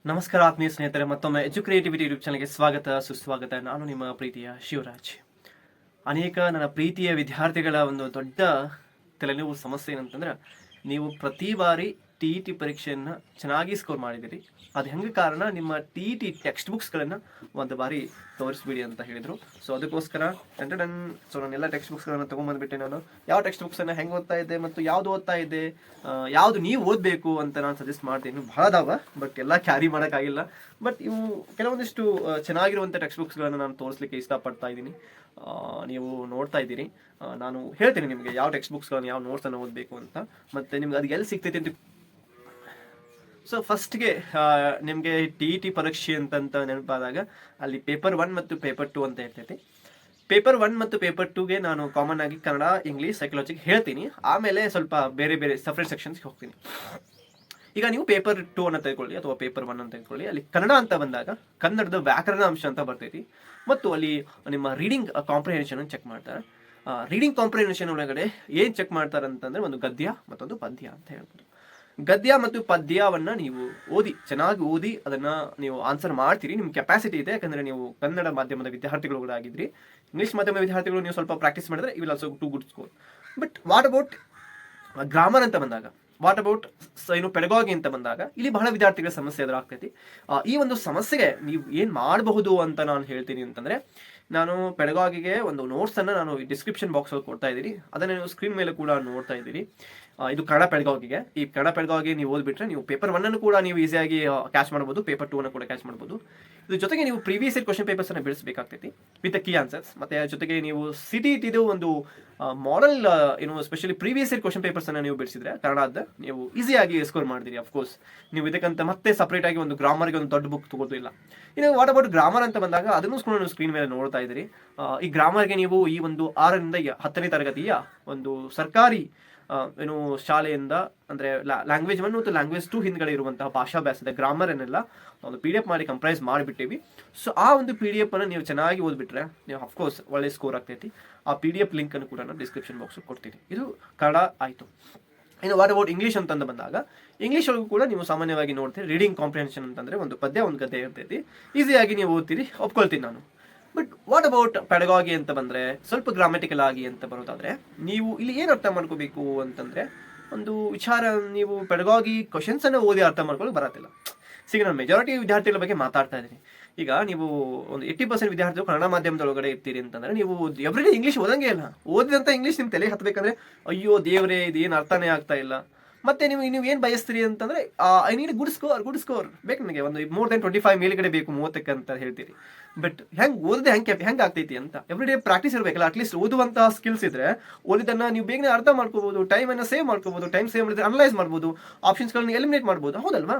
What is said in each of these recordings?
ನಮಸ್ಕಾರ ಆತ್ಮೀಯ ಸ್ನೇಹಿತರೆ, ಮತ್ತೊಮ್ಮೆ ಎಜುಕ್ರಿಯೇಟಿವಿಟಿ ಯೂಟ್ಯೂಬ್ ಚಾನಲ್ಗೆ ಸ್ವಾಗತ ಸುಸ್ವಾಗತ. ನಾನು ನಿಮ್ಮ ಪ್ರೀತಿಯ ಶಿವರಾಜ್. ಅನೇಕ ನನ್ನ ಪ್ರೀತಿಯ ವಿದ್ಯಾರ್ಥಿಗಳ ಒಂದು ದೊಡ್ಡ ತಲೆನೋವು ಸಮಸ್ಯೆ ಏನಂತಂದ್ರೆ, ನೀವು ಪ್ರತಿ ಬಾರಿ TET ಪರೀಕ್ಷೆಯನ್ನು ಚೆನ್ನಾಗಿ ಸ್ಕೋರ್ ಮಾಡಿದಿರಿ. ಅದು ಹೆಂಗೆ ಕಾರಣ, ನಿಮ್ಮ TET ಟೆಕ್ಸ್ಟ್ ಬುಕ್ಸ್ಗಳನ್ನು ಒಂದು ಬಾರಿ ತೋರಿಸ್ಬಿಡಿ ಅಂತ ಹೇಳಿದರು. ಸೊ ಅದಕ್ಕೋಸ್ಕರ ನಾನೆಲ್ಲ ಟೆಕ್ಸ್ಟ್ ಬುಕ್ಸ್ಗಳನ್ನು ತೊಗೊಂಬಂದ್ಬಿಟ್ಟೆ. ನಾನು ಯಾವ ಟೆಕ್ಸ್ಟ್ ಬುಕ್ಸನ್ನು ಹೆಂಗೆ ಓದ್ತಾ ಇದ್ದೆ ಮತ್ತು ಯಾವುದು ಓದ್ತಾ ಇದ್ದೆ, ಯಾವುದು ನೀವು ಓದಬೇಕು ಅಂತ ನಾನು ಸಜೆಸ್ಟ್ ಮಾಡ್ತೀನಿ. ಭಾಳ ಅದಾವ, ಬಟ್ ಎಲ್ಲ ಕ್ಯಾರಿ ಮಾಡೋಕ್ಕಾಗಿಲ್ಲ. ಬಟ್ ಇವು ಕೆಲವೊಂದಿಷ್ಟು ಚೆನ್ನಾಗಿರುವಂಥ ಟೆಕ್ಸ್ಟ್ ಬುಕ್ಸ್ಗಳನ್ನು ನಾನು ತೋರಿಸ್ಲಿಕ್ಕೆ ಇಷ್ಟಪಡ್ತಾ ಇದ್ದೀನಿ. ನೀವು ನೋಡ್ತಾ ಇದ್ದೀರಿ. ನಾನು ಹೇಳ್ತೀನಿ ನಿಮಗೆ ಯಾವ ಟೆಕ್ಸ್ಟ್ ಬುಕ್ಸ್ಗಳನ್ನು, ಯಾವ ನೋಟ್ಸನ್ನು ಓದಬೇಕು ಅಂತ, ಮತ್ತು ನಿಮ್ಗೆ ಅದು ಎಲ್ಲಿ ಸಿಗ್ತೈತೆ ಅಂತ. ಸೊ ಫಸ್ಟ್ಗೆ ನಿಮಗೆ TET ಪರೀಕ್ಷೆ ಅಂತ ನೆನಪಾದಾಗ ಅಲ್ಲಿ ಪೇಪರ್ 1 ಮತ್ತು ಪೇಪರ್ 2 ಅಂತ ಇರ್ತೈತಿ. ಪೇಪರ್ 1 ಮತ್ತು ಪೇಪರ್ 2ಗೆ ನಾನು ಕಾಮನ್ ಆಗಿ ಕನ್ನಡ, ಇಂಗ್ಲೀಷ್, ಸೈಕಾಲಜಿಗೆ ಹೇಳ್ತೀನಿ. ಆಮೇಲೆ ಸ್ವಲ್ಪ ಬೇರೆ ಬೇರೆ ಸಪ್ರೇಟ್ ಸೆಕ್ಷನ್ಸ್ಗೆ ಹೋಗ್ತೀನಿ. ಈಗ ನೀವು ಪೇಪರ್ 2 ಅನ್ನು ತೆಗೆದುಕೊಳ್ಳಿ ಅಥವಾ ಪೇಪರ್ 1 ಅಂತ ತೆಗೆದುಕೊಳ್ಳಿ. ಅಲ್ಲಿ ಕನ್ನಡ ಅಂತ ಬಂದಾಗ ಕನ್ನಡದ ವ್ಯಾಕರಣ ಅಂಶ ಅಂತ ಬರ್ತೈತಿ, ಮತ್ತು ಅಲ್ಲಿ ನಿಮ್ಮ ರೀಡಿಂಗ್ ಕಾಂಪ್ರಿಹೆನ್ಷನ್ ಚೆಕ್ ಮಾಡ್ತಾರೆ. ರೀಡಿಂಗ್ ಕಾಂಪ್ರಿಹೆನ್ಷನ್ ಒಳಗಡೆ ಏನು ಚೆಕ್ ಮಾಡ್ತಾರೆ ಅಂತಂದರೆ, ಒಂದು ಗದ್ಯ ಮತ್ತೊಂದು ಪದ್ಯ ಅಂತ ಹೇಳ್ಬೋದು. ಗದ್ಯ ಮತ್ತು ಪದ್ಯವನ್ನು ನೀವು ಚೆನ್ನಾಗಿ ಓದಿ ಅದನ್ನು ನೀವು ಆನ್ಸರ್ ಮಾಡ್ತೀರಿ. ನಿಮ್ಮ ಕೆಪಾಸಿಟಿ ಇದೆ, ಯಾಕಂದರೆ ನೀವು ಕನ್ನಡ ಮಾಧ್ಯಮದ ವಿದ್ಯಾರ್ಥಿಗಳು ಕೂಡ ಆಗಿದ್ರಿ. ಇಂಗ್ಲೀಷ್ ಮಾಧ್ಯಮದ ವಿದ್ಯಾರ್ಥಿಗಳು ನೀವು ಸ್ವಲ್ಪ ಪ್ರಾಕ್ಟೀಸ್ ಮಾಡಿದ್ರೆ evil also 2 good score. But what about grammar ಅಂತ ಬಂದಾಗ, ವಾಟ್ ಅಬೌಟ್ ಪೆಡಗಾಗಿ ಅಂತ ಬಂದಾಗ, ಇಲ್ಲಿ ಬಹಳ ವಿದ್ಯಾರ್ಥಿಗಳ ಸಮಸ್ಯೆ ಎದುರಾಗ್ತೈತಿ. ಈ ಒಂದು ಸಮಸ್ಯೆಗೆ ನೀವು ಏನು ಮಾಡಬಹುದು ಅಂತ ನಾನು ಹೇಳ್ತೀನಿ ಅಂತಂದರೆ, ನಾನು ಪೆಡಗಾಗಿಗೆ ಒಂದು ನೋಟ್ಸನ್ನು ನಾನು ಡಿಸ್ಕ್ರಿಪ್ಷನ್ ಬಾಕ್ಸಲ್ಲಿ ಕೊಡ್ತಾ ಇದ್ದೀನಿ. ಅದನ್ನು ನೀವು ಸ್ಕ್ರೀನ್ ಮೇಲೆ ಕೂಡ ನೋಡ್ತಾ ಇದ್ದೀರಿ. ಇದು ಕನ್ನಡ ಪೆಡಗಾಗಿಗೆ. ಈ ಕನ್ನಡ ಪೆಡಗಾಗಿ ನೀವು ಓದ್ಬಿಟ್ರೆ ನೀವು ಪೇಪರ್ 1 ಅನ್ನು ಕೂಡ ನೀವು ಈಸಿಯಾಗಿ ಕ್ಯಾಚ್ ಮಾಡ್ಬೋದು, ಪೇಪರ್ 2 ಅನ್ನು ಕೂಡ ಕ್ಯಾಚ್ ಮಾಡ್ಬೋದು. ಇದ್ರ ಜೊತೆಗೆ ನೀವು ಪ್ರೀವಿಯಸ್ ಇಯರ್ ಕ್ವಶನ್ ಪೇಪರ್ಸನ್ನು ಬಿಡಿಸಬೇಕಾಗ್ತೈತಿ ವಿತ್ ಕೀ ಆನ್ಸರ್ಸ್. ಮತ್ತು ಜೊತೆಗೆ ನೀವು CTETದು ಒಂದು model specially previous year question ಪೇಪರ್ಸನ್ನು ನೀವು ಬಿಡಿಸಿದ್ರೆ ಕನ್ನಡದ ನೀವು ಈಸಿಯಾಗಿ ಸ್ಕೋರ್ ಮಾಡಿದಿರಿ. ಅಫ್ಕೋರ್ಸ್ ನೀವು ಇದಕ್ಕಂತ ಮತ್ತೆ ಸಪ್ರೇಟಾಗಿ ಒಂದು ಗ್ರಾಮರ್ಗೆ ಒಂದು ದೊಡ್ಡ ಬುಕ್ ತಗೋದು ಇಲ್ಲ. ಇನ್ನು ವಾಟ್ ಅಬೌಟ್ ಗ್ರಾಮರ್ ಅಂತ ಬಂದಾಗ ಅದನ್ನು ಕೂಡ ನೀವು ಸ್ಕ್ರೀನ್ ಮೇಲೆ ನೋಡ್ತಾ ಇದ್ದೀರಿ. ಈ ಗ್ರಾಮರ್ಗೆ ನೀವು ಈ ಒಂದು 6ರಿಂದ 10ನೇ ತರಗತಿಯ ಒಂದು ಸರ್ಕಾರಿ ಶಾಲೆಯಿಂದ, ಅಂದರೆ ಲ್ಯಾಂಗ್ವೇಜ್ 1 ಮತ್ತು ಲ್ಯಾಂಗ್ವೇಜ್ 2 ಹಿಂದ್ಗಡೆ ಇರುವಂತಹ ಭಾಷಾಭ್ಯಾಸದ ಗ್ರಾಮರನ್ನೆಲ್ಲ ಒಂದು PDF ಮಾಡಿ ಕಂಪ್ರೈಸ್ ಮಾಡಿಬಿಟ್ಟಿವಿ. ಸೊ ಆ ಒಂದು PDF ಅನ್ನು ನೀವು ಚೆನ್ನಾಗಿ ಓದ್ಬಿಟ್ರೆ ನೀವು ಅಫ್ಕೋರ್ಸ್ ಒಳ್ಳೆ ಸ್ಕೋರ್ ಆಗ್ತೈತಿ. ಆ PDF ಲಿಂಕನ್ನು ಕೂಡ ನಾನು ಡಿಸ್ಕ್ರಿಪ್ಷನ್ ಬಾಕ್ಸ್ ಕೊಡ್ತೀನಿ. ಇದು ಕನ್ನಡ ಆಯಿತು. ಇನ್ನು ವಾಟ್ ಅಬೌಟ್ ಇಂಗ್ಲೀಷ್ ಅಂತಂದು ಬಂದಾಗ, ಇಂಗ್ಲೀಷ್ ಒಳಗೂ ಕೂಡ ನೀವು ಸಾಮಾನ್ಯವಾಗಿ ನೋಡ್ತೀರಿ ರೀಡಿಂಗ್ ಕಾಂಪ್ರಿಹೆನ್ಷನ್ ಅಂತಂದರೆ ಒಂದು ಪದ್ಯ ಒಂದು ಗದ್ಯ ಇರ್ತೈತಿ. ಈಸಿಯಾಗಿ ನೀವು ಓದ್ತೀರಿ, ಒಪ್ಕೊಳ್ತೀನಿ ನಾನು. ಬಟ್ ವಾಟ್ ಅಬೌಟ್ ಪೆಡಗಾಗಿ ಅಂತ ಬಂದರೆ, ಸ್ವಲ್ಪ ಗ್ರಾಮೆಟಿಕಲ್ ಆಗಿ ಅಂತ ಬರೋದಾದರೆ, ನೀವು ಇಲ್ಲಿ ಏನು ಅರ್ಥ ಮಾಡ್ಕೋಬೇಕು ಅಂತಂದರೆ, ಒಂದು ವಿಚಾರ, ನೀವು ಪೆಡಗಾಗಿ ಕ್ವಶನ್ಸನ್ನು ಓದಿ ಅರ್ಥ ಮಾಡ್ಕೊಳ್ಳೋಕೆ ಬರತ್ತಿಲ್ಲ. ಈಗ ನಾನು ಮೆಜಾರಿಟಿ ವಿದ್ಯಾರ್ಥಿಗಳ ಬಗ್ಗೆ ಮಾತಾಡ್ತಾ ಇದ್ದೀನಿ. ಈಗ ನೀವು ಒಂದು 80% ವಿದ್ಯಾರ್ಥಿಗಳು ಕನ್ನಡ ಮಾಧ್ಯಮದೊಳಗಡೆ ಇರ್ತೀರಿ ಅಂತಂದರೆ, ನೀವು ಎವ್ರಿಡೇ ಇಂಗ್ಲೀಷ್ ಓದಂಗೆ ಇಲ್ಲ. ಓದಿದಂಥ ಇಂಗ್ಲೀಷ್ ನಿಮ್ಮ ತಲೆಗೆ ಹತ್ತಬೇಕಂದ್ರೆ, ಅಯ್ಯೋ ದೇವರೇ, ಇದು ಏನು ಅರ್ಥನೇ ಆಗ್ತಾ ಇಲ್ಲ. ಮತ್ತೆ ನೀವು ಏನು ಬಯಸ್ತೀರಿ ಅಂತಂದರೆ, ಐ ನೀಡ್ ಗುಡ್ ಸ್ಕೋರ್ ಬೇಕು ನನಗೆ, ಒಂದು ಮೋರ್ ದೆನ್ 25 ಮೇಲ್ಗಡೆ ಬೇಕು, 30ಕ್ಕೆ ಅಂತ ಹೇಳ್ತೀರಿ. ಬಟ್ ಹೆಂಗೆ ಓದಿದೆ ಹೆಂಗೆ ಆಗ್ತೈತಿ ಅಂತ ಎವ್ರಿಡೇ ಪ್ರಾಕ್ಟೀಸ್ ಇರಬೇಕಲ್ಲ. ಅಟ್ಲೀಸ್ಟ್ ಓದುವಂತಹ ಸ್ಕಿಲ್ಸ್ ಇದ್ರೆ ಓದಿದ್ದನ್ನು ನೀವು ಬೇಗನೆ ಅರ್ಥ ಮಾಡ್ಕೋಬಹುದು, ಟೈಮನ್ನು ಸೇವ್ ಮಾಡ್ಕೋಬಹುದು. ಟೈಮ್ ಸೇವ್ ಮಾಡಿದ್ರೆ ಅನಲೈಸ್ ಮಾಡ್ಬೋದು, ಆಪ್ಷನ್ಸ್ಗಳನ್ನ ಎಲಿಮಿನೇಟ್ ಮಾಡ್ಬೋದು, ಹೌದಲ್ವಾ?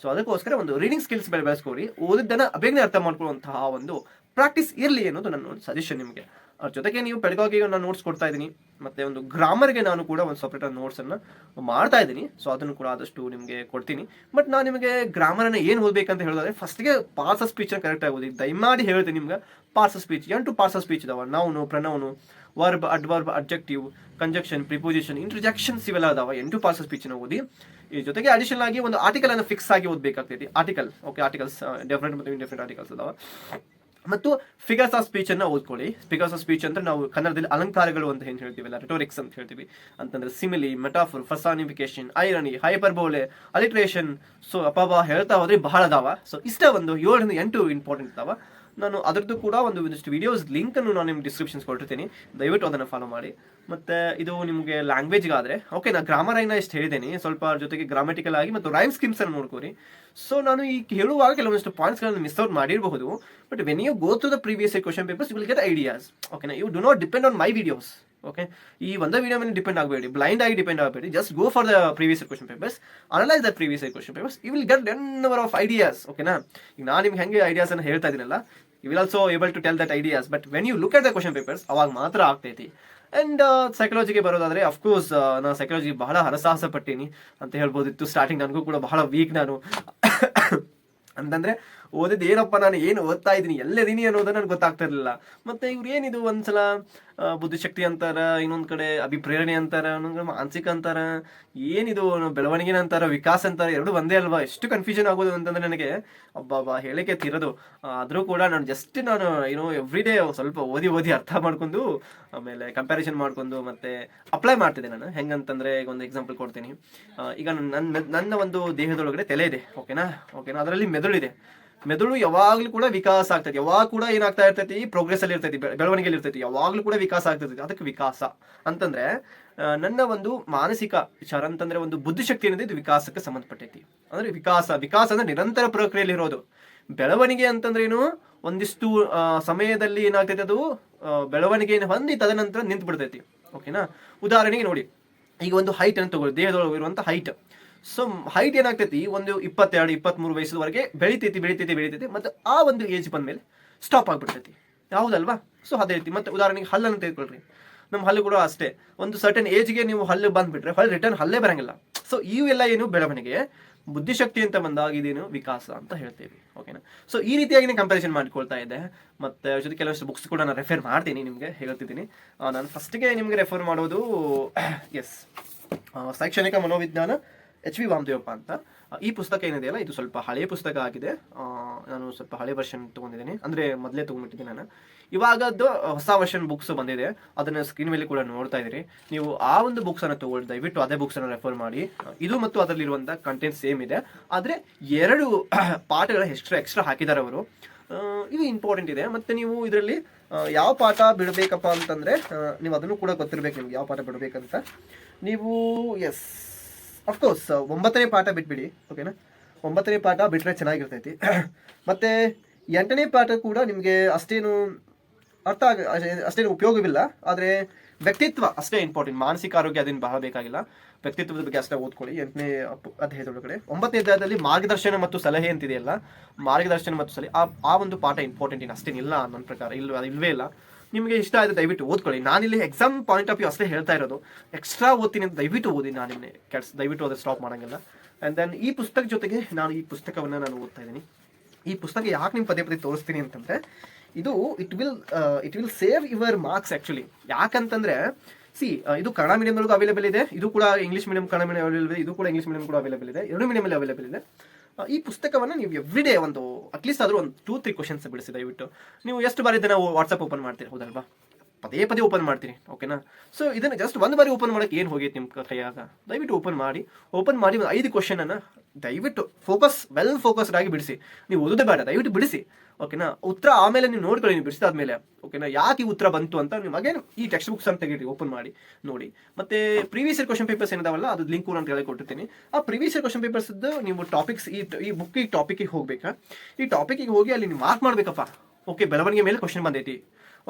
ಸೊ ಅದಕ್ಕೋಸ್ಕರ ಒಂದು ರೀಡಿಂಗ್ ಸ್ಕಿಲ್ಸ್ ಬೆಳೆಸ್ಕೋರಿ. ಓದಿದ್ದನ್ನು ಬೇಗನೆ ಅರ್ಥ ಮಾಡ್ಕೊಳ್ಳುವಂತಹ ಒಂದು ಪ್ರಾಕ್ಟೀಸ್ ಇರಲಿ ಅನ್ನೋದು ನನ್ನ ಒಂದು ಸಜೆಷನ್ ನಿಮಗೆ. ಅದ್ರ ಜೊತೆಗೆ ನೀವು ಪೆಡಗಾಗಿಗೆ ನಾನು ನೋಟ್ಸ್ ಕೊಡ್ತಾ ಇದ್ದೀನಿ, ಮತ್ತು ಒಂದು ಗ್ರಾಮರ್ಗೆ ನಾನು ಕೂಡ ಒಂದು ಸಪ್ರೇಟ್ ನೋಟ್ಸನ್ನು ಮಾಡ್ತಾ ಇದ್ದೀನಿ. ಸೊ ಅದನ್ನು ಕೂಡ ಆದಷ್ಟು ನಿಮಗೆ ಕೊಡ್ತೀನಿ. ಬಟ್ ನಾನು ನಿಮಗೆ ಗ್ರಾಮರನ್ನು ಏನು ಓದಬೇಕಂತ ಹೇಳೋದಾದ್ರೆ, ಫಸ್ಟ್ಗೆ ಪಾರ್ಟ್ಸ್ ಆಫ್ ಸ್ಪೀಚನ್ನು ಕರೆಕ್ಟಾಗಿ ಓದಿ. ದಯಮಾಡಿ ಹೇಳ್ತೀನಿ ನಿಮ್ಗೆ, parts of speech 8 parts of speech ಇದಾವೆ. Noun, pronoun, verb, adverb, objective, conjunction, preposition, interjections ಇವೆಲ್ಲ ಅದಾವೆ. 8 ಪಾರ್ಟ್ಸ್ ಆಫ್ ಸ್ಪೀಚನ್ನು ಓದಿ. ಈ ಜೊತೆಗೆ ಅಡಿಷನಲ್ ಆಗಿ ಒಂದು ಆರ್ಟಿಕಲ್ ಅನ್ನು ಫಿಕ್ಸ್ ಆಗಿ ಓದಬೇಕಾಗ್ತೈತಿ. ಆರ್ಟಿಕಲ್ಸ್ ಡೆಫಿನೆಟ್ ಮತ್ತು ಇಂಡೆಫಿನೆಟ್ ಆರ್ಟಿಕಲ್ಸ್ ಅದಾವೆ. ಮತ್ತು ಫಿಗರ್ಸ್ ಆಫ್ ಸ್ಪೀಚ್ ಅನ್ನು ಓದ್ಕೊಳ್ಳಿ. ಫಿಗರ್ಸ್ ಆಫ್ ಸ್ಪೀಚ್ ಅಂದ್ರೆ ನಾವು ಕನ್ನಡದಲ್ಲಿ ಅಲಂಕಾರಗಳು ಅಂತ ಏನು ಹೇಳ್ತೀವಲ್ಲ, ರೆಟೋರಿಕ್ಸ್ ಅಂತ ಹೇಳ್ತೀವಿ. ಅಂತಂದ್ರೆ simile, ಮೆಟಾಫೋರ್, personification, irony, ಹೈಪರ್ಬೋಲೆ, alliteration. So ಹೇಳ್ತಾ ಹೋದ್ರೆ ಬಹಳ ಅದಾವ. ಸೊ ಇಷ್ಟ ಒಂದು 7ರಿಂದ 8 ಇಂಪಾರ್ಟೆಂಟ್ ಅದಾವ. ನಾನು ಅದರದ್ದು ಕೂಡ ಒಂದಿಷ್ಟು ವಿಡಿಯೋಸ್ ಲಿಂಕನ್ನು ನಾನು ನಿಮ್ಗೆ ಡಿಸ್ಕ್ರಿಪ್ಷನ್ಸ್ ಕೊಟ್ಟಿರ್ತೀನಿ, ದಯವಿಟ್ಟು ಅದನ್ನು ಫಾಲೋ ಮಾಡಿ. ಮತ್ತು ಇದು ನಿಮಗೆ ಲ್ಯಾಂಗ್ವೇಜ್ಗಾದರೆ ಓಕೆ, ನಾನು ಗ್ರಾಮರ್ ಆಗಿ ಇಷ್ಟು ಹೇಳಿದ್ದೀನಿ. ಸ್ವಲ್ಪ ಜೊತೆಗೆ ಗ್ರಾಮೆಟಿಕಲ್ ಆಗಿ ಮತ್ತು ರೈಮ್ ಸ್ಕೀಮ್ಸನ್ನು ನೋಡ್ಕೋರಿ. ಸೊ ನಾನು ಈ ಹೇಳುವಾಗ ಕೆಲವೊಂದಿಷ್ಟು ಪಾಯಿಂಟ್ಸ್ಗಳನ್ನು ಮಿಸ್ ಔಟ್ ಮಾಡಿರಬಹುದು. But when you go to the previous year question papers you will get ideas. ಓಕೆನಾ? You do not depend on my videos. Okay, ಈ ಒಂದೇ ವಿಡಿಯೋ ಮೇಲೆ ಡಿಪೆಂಡ್ ಆಗಬೇಡಿ, ಬ್ಲೈಂಡ್ ಆಗಿ ಡಿಪೆಂಡ್ ಆಗಬೇಡಿ. Just go for the previous year question papers, analyse the previous year question papers, you will get number of ideas. ಓಕೆನಾ? ಈಗ ನಾನು ನಿಮ್ಗೆ ಹೆಂಗೆ ಐಡಿಯಾಸನ್ನು ಹೇಳ್ತಾ ಇದ್ದೀನಲ್ಲ, you will also able to tell that ideas. But when you look at the question papers, ಅವಾಗ ಮಾತ್ರ ಆಗ್ತೈತಿ. ಆ್ಯಂಡ್ ಸೈಕಾಲಜಿಗೆ ಬರೋದಾದರೆ, ಅಫ್ಕೋರ್ಸ್ ನಾನು ಸೈಕಾಲಜಿ ಬಹಳ ಹರಸಾಹಸ ಪಟ್ಟೀನಿ ಅಂತ ಹೇಳ್ಬೋದಿತ್ತು. ಸ್ಟಾರ್ಟಿಂಗ್ ನನಗೂ ಕೂಡ ಬಹಳ ವೀಕ್ ನಾನು ಅಂತಂದರೆ ಓದಿದ್ದು ಏನಪ್ಪ, ನಾನು ಏನು ಓದ್ತಾ ಇದ್ದೀನಿ, ಎಲ್ಲಿದ್ದೀನಿ ಅನ್ನೋದು ನನಗೆ ಗೊತ್ತಾಗ್ತಾ ಇರಲಿಲ್ಲ. ಮತ್ತೆ ಇವ್ರು ಏನಿದು ಒಂದ್ಸಲ ಬುದ್ಧಿಶಕ್ತಿ ಅಂತಾರ, ಇನ್ನೊಂದ್ ಕಡೆ ಅಭಿಪ್ರೇರಣೆ ಅಂತಾರ, ಇನ್ನೊಂದ್ ಕಡೆ ಮಾನಸಿಕ ಅಂತಾರ, ಏನಿದು ಬೆಳವಣಿಗೆ ಅಂತಾರ, ವಿಕಾಸ ಅಂತಾರ, ಎರಡು ಒಂದೇ ಅಲ್ವಾ? ಎಷ್ಟು ಕನ್ಫ್ಯೂಷನ್ ಆಗೋದು ಅಂತಂದ್ರೆ ನನಗೆ ಅಬ್ಬಾ ಹೇಳಿಕೆ ತೀರೋದು. ಆದ್ರೂ ಕೂಡ ನಾನು ಎವ್ರಿ ಡೇ ಸ್ವಲ್ಪ ಓದಿ ಅರ್ಥ ಮಾಡ್ಕೊಂಡು ಆಮೇಲೆ ಕಂಪ್ಯಾರಿಸನ್ ಮಾಡ್ಕೊಂಡು ಮತ್ತೆ ಅಪ್ಲೈ ಮಾಡ್ತಿದ್ದೆ. ನಾನು ಹೆಂಗಂತಂದ್ರೆ ಈಗ ಒಂದು ಎಕ್ಸಾಂಪಲ್ ಕೊಡ್ತೀನಿ. ಈಗ ನನ್ನ ಒಂದು ದೇಹದೊಳಗಡೆ ತಲೆ ಇದೆ, ಓಕೆನಾ, ಅದರಲ್ಲಿ ಮೆದುಳಿದೆ. ಮೆದುಳು ಯಾವಾಗ್ಲೂ ಕೂಡ ವಿಕಾಸ ಆಗ್ತೈತಿ, ಯಾವಾಗ ಕೂಡ ಏನಾಗ್ತಾ ಇರ್ತೈತಿ, ಪ್ರೋಗ್ರೆಸ್ ಅಲ್ಲಿ ಇರ್ತೈತಿ, ಬೆಳವಣಿಗೆಯಲ್ಲಿ ಇರ್ತೈತಿ, ಯಾವಾಗ್ಲೂ ಕೂಡ ವಿಕಾಸ ಆಗ್ತೈತಿ. ಅದಕ್ಕೆ ವಿಕಾಸ ಅಂತಂದ್ರೆ ನನ್ನ ಒಂದು ಮಾನಸಿಕ ವಿಚಾರ ಅಂತಂದ್ರೆ ಒಂದು ಬುದ್ಧಿಶಕ್ತಿ ಅನ್ನೋದು ಇದು ವಿಕಾಸಕ್ಕೆ ಸಂಬಂಧಪಟ್ಟೈತಿ. ಅಂದ್ರೆ ವಿಕಾಸ ಅಂದ್ರೆ ನಿರಂತರ ಪ್ರಕ್ರಿಯೆಯಲ್ಲಿ ಇರೋದು. ಬೆಳವಣಿಗೆ ಅಂತಂದ್ರೆ ಏನು, ಒಂದಿಷ್ಟು ಸಮಯದಲ್ಲಿ ಏನಾಗ್ತೈತಿ, ಅದು ಬೆಳವಣಿಗೆಯನ್ನು ಹೊಂದಿ ತದನಂತರ ನಿಂತು ಬಿಡ್ತೈತಿ. ಓಕೆನಾ, ಉದಾಹರಣೆಗೆ ನೋಡಿ, ಈಗ ಒಂದು ಹೈಟ್ ಅಂತ ತಗೊಳ್ಳಿ, ದೇಹದೊಳಗೆ ಇರುವಂತ ಹೈಟ್. ಸೊ ಹೈಟ್ ಏನಾಗ್ತೈತಿ, ಒಂದು 22-23 ವಯಸ್ಸವರೆಗೆ ಬೆಳಿತೈತಿ ಮತ್ತೆ ಆ ಒಂದು ಏಜ್ ಬಂದ್ಮೇಲೆ ಸ್ಟಾಪ್ ಆಗ್ಬಿಡ್ತೈತಿ, ಯಾವುದಲ್ವಾ? ಸೊ ಅದೇ ರೀತಿ ಮತ್ತೆ ಉದಾಹರಣೆಗೆ ಹಲ್ಲನ್ನು ತೆಗೆದುಕೊಳ್ರಿ. ನಮ್ಮ ಹಲ್ಲು ಕೂಡ ಅಷ್ಟೇ, ಒಂದು ಸರ್ಟನ್ ಏಜ್ಗೆ ನೀವು ಹಲ್ಲು ಬಂದ್ಬಿಟ್ರೆ ಹೊಳ್ಳಿ ರಿಟರ್ನ್ ಹಲ್ಲೇ ಬರಂಗಿಲ್ಲ. ಸೊ ಇವೆಲ್ಲ ಏನು ಬೆಳವಣಿಗೆ, ಬುದ್ಧಿಶಕ್ತಿ ಅಂತ ಬಂದಾಗ ಇದೇನು ವಿಕಾಸ ಅಂತ ಹೇಳ್ತೇವೆ. ಓಕೆನಾ, ಸೊ ಈ ರೀತಿಯಾಗಿ ಕಂಪ್ಯಾರಿಸನ್ ಮಾಡ್ಕೊಳ್ತಾ ಇದ್ದೆ. ಮತ್ತೆ ಜೊತೆ ಕೆಲವಷ್ಟು ಬುಕ್ಸ್ ಕೂಡ ನಾನು ರೆಫರ್ ಮಾಡ್ತೀನಿ, ನಿಮಗೆ ಹೇಳ್ತಿದ್ದೀನಿ. ನಾನು ಫಸ್ಟ್ಗೆ ನಿಮಗೆ ರೆಫರ್ ಮಾಡೋದು ಶೈಕ್ಷಣಿಕ ಮನೋವಿಜ್ಞಾನ HV ವಾಮದೇವಪ್ಪ ಅಂತ. ಈ ಪುಸ್ತಕ ಏನಿದೆಯಲ್ಲ, ಇದು ಸ್ವಲ್ಪ ಹಳೆಯ ಪುಸ್ತಕ ಆಗಿದೆ. ನಾನು ಸ್ವಲ್ಪ ಹಳೆ ವರ್ಷನ್ ತೊಗೊಂಡಿದ್ದೀನಿ, ಅಂದರೆ ಮೊದಲೇ ತೊಗೊಂಡ್ಬಿಟ್ಟಿದ್ದೀನಿ ನಾನು. ಇವಾಗದ್ದು ಹೊಸ ವರ್ಷನ್ ಬುಕ್ಸ್ ಬಂದಿದೆ, ಅದನ್ನು ಸ್ಕ್ರೀನ್ ಮೇಲೆ ಕೂಡ ನೋಡ್ತಾ ಇದ್ದೀರಿ. ನೀವು ಆ ಒಂದು ಬುಕ್ಸನ್ನು ತೊಗೊಳ್ಳಿ, ದಯವಿಟ್ಟು ಅದೇ ಬುಕ್ಸನ್ನು ರೆಫರ್ ಮಾಡಿ. ಇದು ಮತ್ತು ಅದರಲ್ಲಿರುವಂಥ ಕಂಟೆಂಟ್ ಸೇಮ್ ಇದೆ, ಆದರೆ 2 ಪಾಠಗಳ ಎಕ್ಸ್ಟ್ರಾ ಹಾಕಿದ್ದಾರೆ ಅವರು. ಇದು ಇಂಪಾರ್ಟೆಂಟ್ ಇದೆ. ಮತ್ತು ನೀವು ಇದರಲ್ಲಿ ಯಾವ ಪಾಠ ಬಿಡಬೇಕಪ್ಪ ಅಂತಂದರೆ, ನೀವು ಅದನ್ನು ಕೂಡ ಗೊತ್ತಿರಬೇಕು ನಿಮ್ಗೆ ಯಾವ ಪಾಠ ಬಿಡಬೇಕಂತ. ನೀವು ಅಫ್ಕೋರ್ಸ್ 9ನೇ ಪಾಠ ಬಿಟ್ಬಿಡಿ, ಓಕೆನಾ. 9ನೇ ಪಾಠ ಬಿಟ್ಟರೆ ಚೆನ್ನಾಗಿರ್ತೈತಿ. ಮತ್ತು 8ನೇ ಪಾಠ ಕೂಡ ನಿಮಗೆ ಅಷ್ಟೇನು ಅಷ್ಟೇನು ಉಪಯೋಗವಿಲ್ಲ, ಆದರೆ ವ್ಯಕ್ತಿತ್ವ ಅಷ್ಟೇ ಇಂಪಾರ್ಟೆಂಟ್. ಮಾನಸಿಕ ಆರೋಗ್ಯ ಅದೇನು ಬಹಳ ಬೇಕಾಗಿಲ್ಲ, ವ್ಯಕ್ತಿತ್ವದ ಬಗ್ಗೆ ಅಷ್ಟೇ ಓದ್ಕೊಳ್ಳಿ 8ನೇ ಅಧ್ಯಾಯದೊಳಗಡೆ. 9ನೇ ಅಧ್ಯಾಯದಲ್ಲಿ ಮಾರ್ಗದರ್ಶನ ಮತ್ತು ಸಲಹೆ ಅಂತಿದೆಯಲ್ಲ, ಮಾರ್ಗದರ್ಶನ ಮತ್ತು ಸಲಹೆ, ಆ ಒಂದು ಪಾಠ ಇಂಪಾರ್ಟೆಂಟ್ ಏನು ಅಷ್ಟೇನಿಲ್ಲ ನನ್ನ ಪ್ರಕಾರ, ಇಲ್ವೇ ಇಲ್ಲ. ನಿಮಗೆ ಇಷ್ಟ ಆಯಿತು ದಯವಿಟ್ಟು ಓದ್ಕೊಳ್ಳಿ. ನಾನಿಲ್ಲಿ ಎಕ್ಸಾಮ್ ಪಾಯಿಂಟ್ ಆಫ್ ವ್ಯೂ ಅಷ್ಟೇ ಹೇಳ್ತಾ ಇರೋದು, ಎಕ್ಸ್ಟ್ರಾ ಓದ್ತೀನಿ ಅಂತ ದಯವಿಟ್ಟು ಓದಿ, ನಾನು ನಿನ್ನೆ ದಯವಿಟ್ಟು ಅದು ಸ್ಟಾಪ್ ಮಾಡೋಂಗಿಲ್ಲ. ಆ್ಯಂಡ್ ದೆನ್ ಈ ಪುಸ್ತಕ ಜೊತೆಗೆ ನಾನು ಈ ಪುಸ್ತಕವನ್ನು ನಾನು ಓದ್ತಾ ಇದ್ದೀನಿ. ಈ ಪುಸ್ತಕ ಯಾಕೆ ನಿಮ್ಮ ಪದೇ ತೋರಿಸ್ತೀನಿ ಅಂತಂದರೆ, it will save your marks actually. ಯಾಕಂತಂದರೆ ಇದು ಕನ್ನಡ ಮೀಡಿಯಮ್ವರೆಗೂ ಅವೈಲೇಬಲ್ ಇದೆ, ಇದು ಕೂಡ English medium Kannada medium available ಇದೆ, ಇದು ಕೂಡ ಇಂಗ್ಲೀಷ್ ಮೀಡಿಯಂ ಕೂಡ ಅವೈಲೇಬಲ್ ಇದೆ, 2 ಮೀಡಿಯಮಲ್ಲಿ ಅವೈಲೇಬಲ್ ಇದೆ. ಈ ಪುಸ್ತಕವನ್ನು ನೀವು ಎವ್ರಿ ಡೇ ಒಂದು ಅಟ್ಲೀಸ್ಟ್ ಆದರೂ ಒಂದು 2-3 ಕ್ವಶನ್ಸ್ ಬಿಡಿಸಿ ದಯವಿಟ್ಟು. ನೀವು ಎಷ್ಟು ಬಾರಿ ಇದನ್ನು ವಾಟ್ಸಪ್ ಓಪನ್ ಮಾಡ್ತೀರಿ, ಹೌದಲ್ವಾ? ಪದೇ ಓಪನ್ ಮಾಡ್ತೀರಿ, ಓಕೆನಾ. ಸೊ ಇದನ್ನು ಜಸ್ಟ್ ಒಂದು ಬಾರಿ ಓಪನ್ ಮಾಡೋಕ್ಕೆ ಏನು ಹೋಗೈತೆ ನಿಮ್ಮ ಕೈಯಾಗ? ದಯವಿಟ್ಟು ಓಪನ್ ಮಾಡಿ ಒಂದು 5 ಕ್ವಶನನ್ನು ದಯವಿಟ್ಟು ವೆಲ್ ಫೋಕಸ್ಡ್ ಆಗಿ ಬಿಡಿಸಿ. ನೀವು ಓದೋದೇ ಬೇಡ, ದಯವಿಟ್ಟು ಬಿಡಿಸಿ, ಓಕೆನಾ. ಉತ್ತರ ಆಮೇಲೆ ನೀವು ನೋಡ್ಕೊಳ್ಳಿ, ನೀವು ಬಿಡಿಸಿದಾದ್ಮೇಲೆ, ಓಕೆನಾ. ಯಾಕೆ ಈ ಉತ್ತರ ಬಂತು ಅಂತ ನೀವು ಅಗೇನ್ ಈ ಟೆಕ್ಸ್ಟ್ ಬುಕ್ಸ್ ಅಂತ ತೆಗಿರಿ, ಓಪನ್ ಮಾಡಿ ನೋಡಿ. ಮತ್ತೆ ಪ್ರೀವಿಯಸ್ ಇಯರ್ ಕ್ವಶನ್ ಪೇಪರ್ಸ್ ಏನಿದಾವಲ್ಲ, ಅದು ಲಿಂಕ್ ನಾನು ಕೆಳಗೆ ಕೊಟ್ಟಿರ್ತೀನಿ. ಆ ಪ್ರೀವಿಯಸ್ ಇಯರ್ ಕ್ವಶನ್ ಪೇಪರ್ಸ್ ನೀವು ಟಾಪಿಕ್ಸ್ ಈ ಬುಕ್ಕಿಗೆ ಟಾಪಿಕ್ಗೆ ಹೋಗ್ಬೇಕಾ, ಈ ಟಾಪಿಕ್ಗೆ ಹೋಗಿ ಅಲ್ಲಿ ನೀವು ಮಾರ್ಕ್ ಮಾಡಬೇಕಪ್ಪ. ಓಕೆ, ಬೆಳವಣಿಗೆ ಮೇಲೆ ಕ್ವಶನ್ ಬಂದೈತಿ,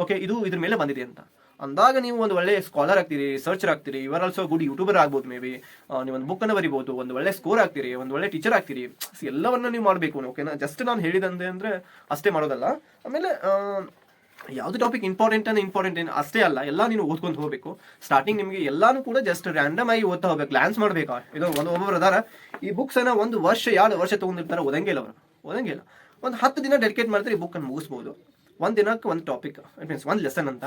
ಓಕೆ, ಇದ್ರ ಮೇಲೆ ಬಂದಿದೆ ಅಂತ ಅಂದಾಗ ನೀವು ಒಂದು ಒಳ್ಳೆ ಸ್ಕಾಲರ್ ಆಗ್ತೀರಿ, ರಿಸರ್ಚರ್ ಆಗ್ತೀರಿ, ಇವರ್ ಆಲ್ಸೋ ಗುಡ್ ಯೂಟ್ಯೂಬರ್ ಆಗ್ಬೋದು. ಮೇ ಬಿ ನೀವು ಒಂದು ಬುಕ್ಕನ್ನು ಬರಿಬೋದು, ಒಂದು ಒಳ್ಳೆ ಸ್ಕೋರ್ ಆಗ್ತೀರಿ, ಒಂದು ಒಳ್ಳೆ ಟೀಚರ್ ಆಗ್ತೀರಿ. ಎಲ್ಲವನ್ನ ನೀವು ಮಾಡಬೇಕು, ಓಕೆನಾ. ಜಸ್ಟ್ ನಾನು ಹೇಳಿದಂತೆ ಅಂದರೆ ಅಷ್ಟೇ ಮಾಡೋದಲ್ಲ. ಆಮೇಲೆ ಯಾವುದು ಟಾಪಿಕ್ ಇಂಪಾರ್ಟೆಂಟ್ ಅಷ್ಟೇ ಅಲ್ಲ, ಎಲ್ಲ ನೀವು ಓದ್ಕೊಂಡು ಹೋಗಬೇಕು. ಸ್ಟಾರ್ಟಿಂಗ್ ನಿಮಗೆ ಎಲ್ಲಾನು ಕೂಡ ಜಸ್ಟ್ ರ್ಯಾಂಡಮ್ ಆಗಿ ಓದ್ತಾ ಹೋಗ್ಬೇಕು, ಗ್ಲಾನ್ಸ್ ಮಾಡಬೇಕಾ. ಇದು ಒಬ್ಬೊಬ್ಬರು ಅದಾರ ಈ ಬುಕ್ಸನ್ನು 1 ವರ್ಷ 2 ವರ್ಷ ತೊಗೊಂಡಿರ್ತಾರೆ, ಓದಂಗಿಲ್ಲ. ಒಂದು 10 ದಿನ ಡೆಡಿಕೇಟ್ ಮಾಡ್ತಾರೆ, ಈ ಬುಕ್ಕನ್ನು ಮುಗಿಸ್ಬೋದು. 1 ದಿನಕ್ಕೆ 1 ಟಾಪಿಕ್, ಇಟ್ ಮೀನ್ಸ್ 1 ಲೆಸನ್ ಅಂತ.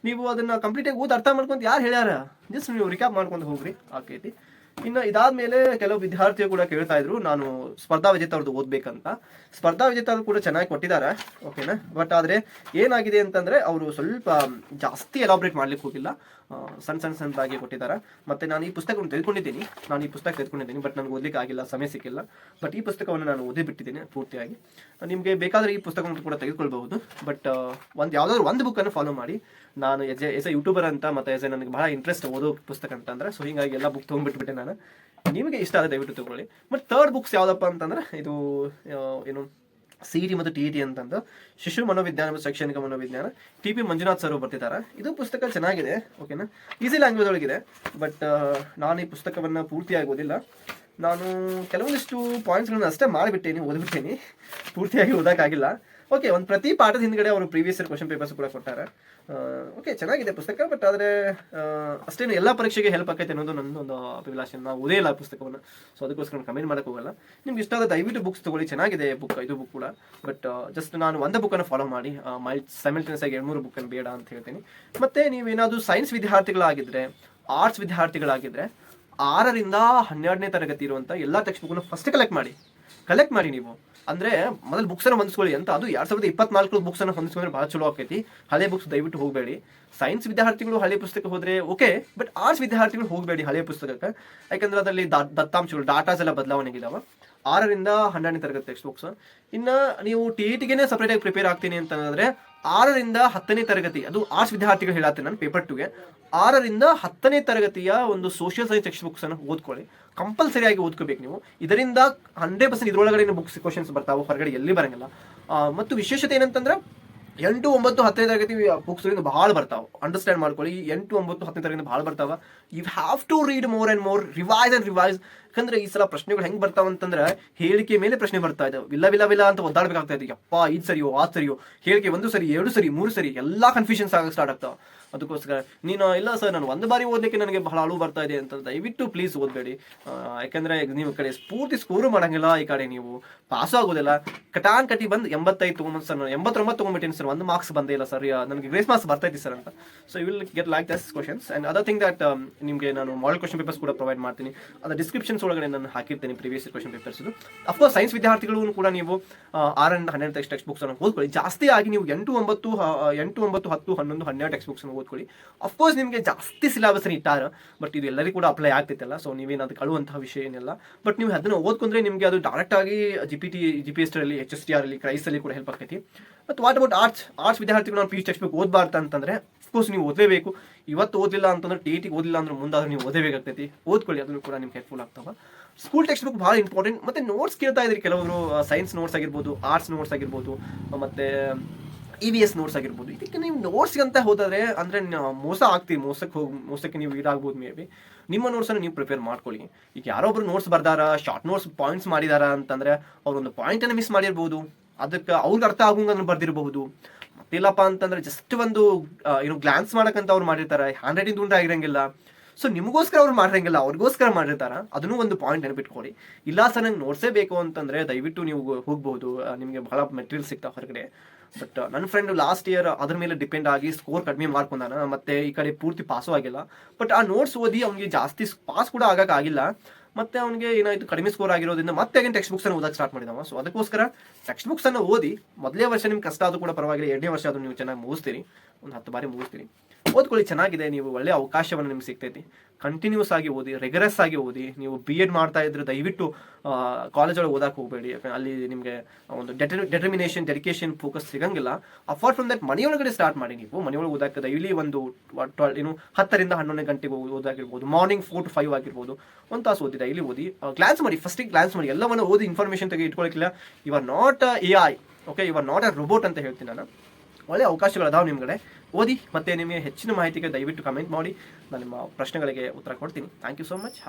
ನೀವು ಅದನ್ನು ಕಂಪ್ಲೀಟಾಗಿ ಅರ್ಥ ಮಾಡ್ಕೊಂಡು ಯಾರು ಹೇಳ್ಯಾರ, ಜಸ್ಟ್ ನೀವು ರಿಕ್ಯಾಪ್ ಮಾಡ್ಕೊಂಡು ಹೋಗ್ರಿ, ಆಕೈತಿ. ಇನ್ನು ಇದಾದ್ಮೇಲೆ ಕೆಲವು ವಿದ್ಯಾರ್ಥಿಗಳು ಕೂಡ ಕೇಳ್ತಾ ಇದ್ರು, ನಾನು ಸ್ಪರ್ಧಾ ವಿಜೇತ ಅವ್ರದ್ದು ಓದ್ಬೇಕಂತ. ಸ್ಪರ್ಧಾ ವಿಜೇತ ಅವರು ಕೂಡ ಚೆನ್ನಾಗಿ ಕೊಟ್ಟಿದ್ದಾರೆ, ಓಕೆನಾ. ಬಟ್ ಆದರೆ ಏನಾಗಿದೆ ಅಂತಂದರೆ ಅವರು ಸ್ವಲ್ಪ ಜಾಸ್ತಿ ಎಲಾಬ್ರೇಟ್ ಮಾಡ್ಲಿಕ್ಕೆ ಹೋಗಿಲ್ಲ, ಸಣ್ಣದಾಗಿ ಕೊಟ್ಟಿದ್ದಾರೆ. ಮತ್ತು ನಾನು ಈ ಪುಸ್ತಕವನ್ನು ತೆಗೆದುಕೊಂಡಿದ್ದೀನಿ, ಬಟ್ ನನಗೆ ಓದಲಿಕ್ಕೆ ಆಗಿಲ್ಲ, ಸಮಯ ಸಿಕ್ಕಿಲ್ಲ. ಬಟ್ ಈ ಪುಸ್ತಕವನ್ನು ನಾನು ಓದಿ ಬಿಟ್ಟಿದ್ದೀನಿ ಪೂರ್ತಿಯಾಗಿ. ನಿಮಗೆ ಬೇಕಾದರೆ ಈ ಪುಸ್ತಕವನ್ನು ಕೂಡ ತೆಗೆದುಕೊಳ್ಬಹುದು. ಬಟ್ ಯಾವುದಾದ್ರು ಒಂದು ಬುಕ್ಕನ್ನು ಫಾಲೋ ಮಾಡಿ. ನಾನು ಎಸ್ ಎ ಯೂಟ್ಯೂಬರ್ ಅಂತ, ಮತ್ತು ನನಗೆ ಬಹಳ ಇಂಟ್ರೆಸ್ಟ್ ಓದೋ ಪುಸ್ತಕ ಅಂತಂದರೆ, ಸೊ ಹೀಗಾಗಿ ಎಲ್ಲ ಬುಕ್ ತೊಗೊಂಡ್ಬಿಟ್ಬಿಟ್ಟೆ ನಾನು. ನಿಮಗೆ ಇಷ್ಟ ಆದರೆ ದಯವಿಟ್ಟು ತಗೊಳ್ಳಿ. ಬಟ್ 3rd ಬುಕ್ಸ್ ಯಾವುದಪ್ಪ ಅಂತಂದರೆ, ಇದು ಏನು CET ಮತ್ತು TET ಅಂತಂದು ಶಿಶು ಮನೋವಿಜ್ಞಾನ ಮತ್ತು ಶೈಕ್ಷಣಿಕ ಮನೋವಿಜ್ಞಾನ, TP ಮಂಜುನಾಥ್ ಸರ್ ಬರ್ತಿದ್ದಾರೆ. ಇದು ಪುಸ್ತಕ ಚೆನ್ನಾಗಿದೆ, ಓಕೆನಾ. Easy language ಒಳಗಿದೆ. ಬಟ್ ನಾನು ಈ ಪುಸ್ತಕವನ್ನು ಪೂರ್ತಿಯಾಗಿ ಓದಿಲ್ಲ. ನಾನು ಕೆಲವೊಂದಿಷ್ಟು ಪಾಯಿಂಟ್ಸ್ಗಳನ್ನ ಅಷ್ಟೇ ಓದ್ಬಿಟ್ಟೇನಿ, ಪೂರ್ತಿಯಾಗಿ ಓದೋಕ್ಕಾಗಿಲ್ಲ. ಓಕೆ, ಒಂದು ಪ್ರತಿ ಪಾಠದ ಹಿಂದ್ಗಡೆ ಅವರು ಪ್ರೀವಿಯಸ್ ಇಯರ್ ಕ್ವಶನ್ ಪೇಪರ್ಸ್ ಕೂಡ ಕೊಟ್ಟಾರೆ. ಓಕೆ, ಚೆನ್ನಾಗಿದೆ ಪುಸ್ತಕ. ಬಟ್ ಆದರೆ ಅಷ್ಟೇನು ಎಲ್ಲ ಪರೀಕ್ಷೆಗೆ ಹೆಲ್ಪ್ ಆಕೈತೆ ಅನ್ನೋದು ನನ್ನೊಂದು ಅಭಿಲಾಷೆ. ನಾವು ಓದೇ ಇಲ್ಲ ಪುಸ್ತಕವನ್ನು, ಸೊ ಅದಕ್ಕೋಸ್ಕರ ಕಮೆಂಟ್ ಮಾಡಕ್ಕೆ ಹೋಗಲ್ಲ. ನಿಮ್ಗೆ ಇಷ್ಟ ಆದ ದಯವಿಟ್ಟು ಬುಕ್ಸ್ ತಗೊಳ್ಳಿ, ಚೆನ್ನಾಗಿದೆ ಬುಕ್, ಇದು ಬುಕ್ ಕೂಡ. ಬಟ್ ಜಸ್ಟ್ ನಾನು ಒಂದು ಬುಕ್ಕನ್ನು ಫಾಲೋ ಮಾಡಿ, ಸೈಮಲ್ಟೇನಿಯಸ್ ಆಗಿ 2-3 ಬುಕ್ಕನ್ನು ಬೇಡ ಅಂತ ಹೇಳ್ತೀನಿ. ಮತ್ತೆ ನೀವೇನಾದರೂ ಸೈನ್ಸ್ ವಿದ್ಯಾರ್ಥಿಗಳಾಗಿದ್ದರೆ, ಆರ್ಟ್ಸ್ ವಿದ್ಯಾರ್ಥಿಗಳಾಗಿದ್ದರೆ 6ರಿಂದ 12ನೇ ತರಗತಿ ಇರುವಂಥ ಎಲ್ಲ ಟೆಕ್ಸ್ಟ್ ಬುಕ್ಕನ್ನು ಫಸ್ಟ್ ಕಲೆಕ್ಟ್ ಮಾಡಿ ನೀವು. ಅಂದ್ರೆ ಮೊದಲು ಬುಕ್ಸ್ ಅನ್ನು ಹೊಂದಿಸ್ಕೊಳ್ಳಿ ಅಂತ. ಅದು 2024 ಬುಕ್ಸ್ ಅನ್ನು ಹೊಂದಿಸ್ಕೊಂಡ್ರೆ ಬಹಳ ಚಲೋ ಆಕೈತಿ. ಹಳೆ ಬುಕ್ಸ್ ದಯವಿಟ್ಟು ಹೋಗಬೇಡಿ. ಸೈನ್ಸ್ ವಿದ್ಯಾರ್ಥಿಗಳು ಹಳೆ ಪುಸ್ತಕ ಹೋದ್ರೆ ಓಕೆ, ಬಟ್ ಆರ್ಟ್ಸ್ ವಿದ್ಯಾರ್ಥಿಗಳು ಹೋಗಬೇಡಿ ಹಳೆ ಪುಸ್ತಕಕ್ಕೆ. ಯಾಕಂದ್ರೆ ಅದರಲ್ಲಿ ದತ್ತಾಂಶಗಳು, ಡಾಟಾಸ್ ಎಲ್ಲ ಬದಲಾವಣೆ ಆಗಿದಾವೆ. 6ರಿಂದ 12ನೇ ತರಗತಿ ಟೆಕ್ಸ್ಟ್ ಬುಕ್ಸ್. ಇನ್ನು ನೀವು TETಗೆ ಸಪರೇಟ್ ಆಗಿ ಪ್ರಿಪೇರ್ ಆಗ್ತೀನಿ ಅಂತಂದ್ರೆ 6ರಿಂದ 10ನೇ ತರಗತಿ, ಅದು ಆರ್ಟ್ಸ್ ವಿದ್ಯಾರ್ಥಿಗಳು ಹೇಳತ್ತೀನಿ ನಾನು ಪೇಪರ್ 2ಗೆ, 6ರಿಂದ 10ನೇ ತರಗತಿಯ ಒಂದು ಸೋಷಿಯಲ್ ಸೈನ್ಸ್ ಟೆಕ್ಸ್ಟ್ ಬುಕ್ಸ್ ಅನ್ನು ಓದ್ಕೊಳ್ಳಿ. ಕಂಪಲ್ಸರಿ ಆಗಿ ಓದ್ಕೋಬೇಕು ನೀವು. ಇದರಿಂದ 100% ಇದ್ರೊಳಗಡೆ ಬುಕ್ಸ್ ಕ್ವಶನ್ಸ್ ಬರ್ತಾವೆ, ಹೊರಗಡೆ ಎಲ್ಲಿ ಬರಂಗಿಲ್ಲ. ಮತ್ತು ವಿಶೇಷತೆ ಏನಂತಂದ್ರೆ 8, 9, 10ನೇ ತರಗತಿ ಬುಕ್ಸ್ ಬಹಳ ಬರ್ತಾವೆ. ಅಂಡರ್ಸ್ಟ್ಯಾಂಡ್ ಮಾಡ್ಕೊಳ್ಳಿ. 8, 9, 10ನೇ ತರಗತಿ ಬಹಳ ಬರ್ತಾವ. You have to read more and more, revise. ಯಾಕಂದ್ರೆ ಈ ಸಲ ಪ್ರಶ್ನೆಗಳು ಹೆಂಗೆ ಬರ್ತಾವ ಅಂತಂದ್ರೆ ಹೇಳಿಕೆ ಮೇಲೆ ಪ್ರಶ್ನೆ ಬರ್ತಾ ಇದ್ದಾವೆ. ವಿಲ್ಲ ಅಂತ ಒದ್ದಾಡಬೇಕಾಗ್ತಾ ಇದೆ. ಯಪ್ಪ, ಇದು ಸರಿಯೋ ಅದು ಸರಿಯೋ, ಹೇಳಿಕೆ 1 ಸರಿ 2 ಸರಿ 3 ಸರಿ, ಎಲ್ಲ ಕನ್ಫ್ಯೂಷನ್ಸ್ ಆಗಕ್ಕೆ ಸ್ಟಾರ್ಟ್ ಆಗ್ತಾವೆ. ಅದಕ್ಕೋಸ್ಕರ ನೀನು ಇಲ್ಲ ಸರ್ ನಾನು ಒಂದು ಬಾರಿ ಓದಲಿಕ್ಕೆ ನನಗೆ ಬಹಳ ಅಳು ಬರ್ತಾ ಇದೆ ಅಂತ ದಯವಿಟ್ಟು ಪ್ಲೀಸ್ ಓದಬೇಡಿ. ಯಾಕಂದ್ರೆ ನೀವು ಈ ಕಡೆ ಪೂರ್ತಿ ಸ್ಕೋರು ಮಾಡಂಗಿಲ್ಲ, ಈ ಕಡೆ ನೀವು ಪಾಸ್ ಆಗೋದಿಲ್ಲ. ಕಟಿ ಬಂದು 85 ತೊಗೊಂಬಂದು ಸರ್, 89 ತೊಗೊಂಡ್ಬಿಟ್ಟಿನಿ ಸರ್, 1 ಮಾರ್ಕ್ಸ್ ಬಂದೇ ಇಲ್ಲ ಸರ್, ನನಗೆ ಗ್ರೇಸ್ ಮಾರ್ಕ್ಸ್ ಬರ್ತೈತಿ ಸರ್ ಅಂತ. So you will get like these questions. And other thing that ನಿಮಗೆ ನಾನು ಮಾಡೆಲ್ ಕ್ವಶನ್ ಪೇಪರ್ಸ್ ಕೂಡ ಪ್ರೊವೈಡ್ ಮಾಡ್ತೀನಿ. ಅದರ ಡಿಸ್ಕ್ರಿಪ್ಷನ್ಸ್ ಒಳಗಡೆ ನಾನು ಹಾಕಿರ್ತೀನಿ previous question papers. Of course science ವಿದ್ಯಾರ್ಥಿಗಳು ಕೂಡ ನೀವು 6ರಿಂದ 12 ಟೆಕ್ಸ್ಟ್ ಬುಕ್ಸ್ ಅನ್ನು ಓದ್ಕೊಳ್ಳಿ. ಜಾಸ್ತಿ ಆಗಿ ನೀವು 8, 9, 10, 11, 12 ಟೆಕ್ಸ್ಟ್ ಬುಕ್ಸ್ ಓದ್ಕೊಳ್ಳಿ. ಅಫ್ಕೋರ್ಸ್ ನಿಮಗೆ ಜಾಸ್ತಿ ಸಿಲೆಬಸ್ ಇಟ್ಟಾರ, ಬಟ್ ಇದು ಎಲ್ಲರಿಗೂ ಕೂಡ ಅಪ್ಲೈ ಆಗ್ತೈತಲ್ಲ. ಸೊ ನೀವೇನು ಅದಕ್ಕೆ ಅಳುವಂತಹ ವಿಷಯ ಏನಿಲ್ಲ. ಬಟ್ ನೀವು ಅದನ್ನು ಓದ್ಕೊಂಡ್ರೆ ನಿಮಗೆ ಅದು ಡೈರೆಕ್ಟ್ ಆಗಿ GPS ಅಲ್ಲಿ, HSTR ಅಲ್ಲಿ, ಕ್ರೈಸ್ ಅಲ್ಲಿ ಕೂಡ ಹೆಲ್ಪ್ ಆಗ್ತೈತಿ. ಮತ್ತು ವಾಟ್ ಅಬೌಟ್ ಆರ್ಟ್ಸ್ ವಿದ್ಯಾರ್ಥಿಗಳು ನಾನು ಟೆಕ್ಸ್ಟ್ ಬುಕ್ ಓದಬಾರ್ದು ಅಂತಂದ್ರೆ ಅಫ್ಕೋರ್ಸ್ ನೀವು ಓದಲೇಬೇಕು. ಇವತ್ತು ಓದಿಲ್ಲ ಅಂತಂದ್ರೆ TET ಓದಿಲ್ಲ ಅಂದ್ರೆ ಮುಂದಾದ್ರೂ ನೀವು ಓದಬೇಕಾಗ್ತೈತಿ. ಓದ್ಕೊಳ್ಳಿ, ಅದನ್ನು ಕೂಡ ನಿಮ್ಗೆ ಹೆಲ್ಪ್ಫುಲ್ ಆಗ್ತಾವ. ಸ್ಕೂಲ್ ಟೆಕ್ಸ್ಟ್ ಬುಕ್ ಭಾಳ ಇಂಪಾರ್ಟೆಂಟ್. ಮತ್ತೆ ನೋಟ್ಸ್ ಕೇಳ್ತಾ ಇದ್ರಿ ಕೆಲವರು, ಸೈನ್ಸ್ ನೋಟ್ಸ್ ಆಗಿರ್ಬೋದು, ಆರ್ಟ್ಸ್ ನೋಟ್ಸ್ ಆಗಿರ್ಬೋದು, ಮತ್ತೆ EVS ನೋಟ್ಸ್ ಆಗಿರ್ಬೋದು. ಇದಕ್ಕೆ ನೀವು ನೋಟ್ಸ್ಗೆ ಅಂತ ಹೋದರೆ ಅಂದರೆ ಮೋಸ ಆಗ್ತೀವಿ. ಮೋಸಕ್ಕೆ ನೀವು ಇದಾಗ್ಬೋದು. ಮೇ ಬಿ ನಿಮ್ಮ ನೋಟ್ಸನ್ನು ನೀವು ಪ್ರಿಪೇರ್ ಮಾಡ್ಕೊಳ್ಳಿ. ಈಗ ಯಾರೊಬ್ರು ನೋಟ್ಸ್ ಬರ್ದಾರ, ಶಾರ್ಟ್ ನೋಟ್ಸ್ ಪಾಯಿಂಟ್ಸ್ ಮಾಡಿದಾರ ಅಂತಂದ್ರೆ ಅವ್ರೊಂದು ಪಾಯಿಂಟನ್ನು ಮಿಸ್ ಮಾಡಿರ್ಬೋದು. ಅದಕ್ಕೆ ಅವ್ರಿಗೆ ಅರ್ಥ ಆಗೋಂಗೆ ಬರ್ದಿರಬಹುದು. ಮತ್ತಿಲ್ಲಪ್ಪ ಅಂತಂದ್ರೆ ಜಸ್ಟ್ ಒಂದು ಗ್ಲಾನ್ಸ್ ಮಾಡಕ್ಕಂತ ಅವ್ರು ಮಾಡಿರ್ತಾರೆ, ಹ್ಯಾಂಡ್ ರೈಟಿಂಗ್ ತುಂಡ ಆಗಿರಂಗಿಲ್ಲ. ಸೊ ನಿಮಗೋಸ್ಕರ ಅವ್ರು ಮಾಡಿರಂಗಿಲ್ಲ, ಅವ್ರಿಗೋಸ್ಕರ ಮಾಡಿರ್ತಾರ. ಅದನ್ನು ಒಂದು ಪಾಯಿಂಟ್ ನೆನಪಿಟ್ಕೊಳ್ಳಿ. ಇಲ್ಲ ಸರ್ ನಂಗೆ ನೋಟ್ಸೇ ಬೇಕು ಅಂತಂದ್ರೆ ದಯವಿಟ್ಟು ನೀವು ಹೋಗ್ಬೋದು, ನಿಮಗೆ ಬಹಳ ಮೆಟೀರಿಯಲ್ ಸಿಗ್ತಾವೆ ಹೊರಗಡೆ. ಬಟ್ ನನ್ನ ಫ್ರೆಂಡ್ ಲಾಸ್ಟ್ ಇಯರ್ ಅದ್ರ ಮೇಲೆ ಡಿಪೆಂಡ್ ಆಗಿ ಸ್ಕೋರ್ ಕಡಿಮೆ ಮಾಡ್ಕೊಂಡಾನ, ಮತ್ತೆ ಈ ಕಡೆ ಪೂರ್ತಿ ಪಾಸು ಆಗಿಲ್ಲ. ಬಟ್ ಆ ನೋಟ್ಸ್ ಓದಿ ಅವ್ನಿಗೆ ಜಾಸ್ತಿ ಪಾಸ್ ಕೂಡ ಆಗಕ್ಕಾಗಿಲ್ಲ. ಮತ್ತೆ ಅವ್ನಿಗೆ ಏನಾಯ್ತು, ಕಡಿಮೆ ಸ್ಕೋರ್ ಆಗಿರೋದ್ರಿಂದ ಮತ್ತೆ again ಟೆಕ್ಸ್ಟ್ ಬುಕ್ಸ್ ಅನ್ನು ಓದಕ್ಕೆ ಸ್ಟಾರ್ಟ್ ಮಾಡಿದವ. ಸೊ ಅದಕ್ಕೋಸ್ಕರ ಟೆಕ್ಸ್ಟ್ ಬುಕ್ಸ್ ಅನ್ನು ಓದಿ. ಮೊದಲೇ ವರ್ಷ ನಿಮ್ಗೆ ಕಷ್ಟ ಆದ್ರೂ ಕೂಡ ಪರವಾಗಿಲ್ಲ, 2ನೇ ವರ್ಷ ಆದ್ರೂ ನೀವು ಚೆನ್ನಾಗಿ ಮುಗಿಸ್ತೀರಿ, ಒಂದು 10 ಬಾರಿ ಮುಗಿಸ್ತೀರಿ. ಓದ್ಕೊಳ್ಳಿ, ಚೆನ್ನಾಗಿದೆ. ನೀವು ಒಳ್ಳೆ ಅವಕಾಶವನ್ನು ನಿಮ್ಗೆ ಸಿಗ್ತೈತಿ. ಕಂಟಿನ್ಯೂಸ್ ಆಗಿ ಓದಿ, ರೆಗ್ಯುಲರ್ಸ್ ಆಗಿ ಓದಿ. ನೀವು B.Ed ಮಾಡ್ತಾ ಇದ್ರೆ ದಯವಿಟ್ಟು ಕಾಲೇಜ್ ಒಳಗೆ ಓದಕ್ಕೆ ಹೋಗಬೇಡಿ. ಅಲ್ಲಿ ನಿಮಗೆ ಒಂದು ಡೆಟರ್ಮಿನೇಷನ್, ಡೆಡಿಕೇಶನ್, ಫೋಕಸ್ ಸಿಗಂಗಿಲ್ಲ. ಅಪಾರ್ಟ್ ಫ್ರಮ್ ದಟ್ ಮನೆಯೊಳಗಡೆ ಸ್ಟಾರ್ಟ್ ಮಾಡಿ. ನೀವು ಮನೆಯೊಳಗೆ ಓದಕ್ಕೆ ಡೈಲಿ ಒಂದು 10ರಿಂದ 11 ಗಂಟೆಗೆ ಓದಾಗಿರ್ಬೋದು, ಮಾರ್ನಿಂಗ್ 4 to 5 ಆಗಿರ್ಬೋದು, 1 ತಾಸು ಓದಿ, ಡೈಲಿ ಓದಿ. ಗ್ಲಾನ್ಸ್ ಮಾಡಿ, ಫಸ್ಟಿಗೆ ಗ್ಲಾನ್ಸ್ ಮಾಡಿ, ಎಲ್ಲವನ್ನು ಓದಿ ಇನ್ಫಾರ್ಮೇಷನ್ ತೆಗೆ ಇಟ್ಕೊಳಕ್ಕಿಲ್ಲ. You are not AI, okay, you are not a robot ಅಂತ ಹೇಳ್ತೀನಿ ನಾನು. ಒಳ್ಳೆ ಅವಕಾಶಗಳು ಅದಾವೆ ನಿಮ್ಗಡೆ. ಓದಿ. ಮತ್ತೆ ನಿಮಗೆ ಹೆಚ್ಚಿನ ಮಾಹಿತಿಗೆ ದಯವಿಟ್ಟು ಕಮೆಂಟ್ ಮಾಡಿ, ನಾನು ನಿಮ್ಮ ಪ್ರಶ್ನೆಗಳಿಗೆ ಉತ್ತರ ಕೊಡ್ತೀನಿ. Thank you so much.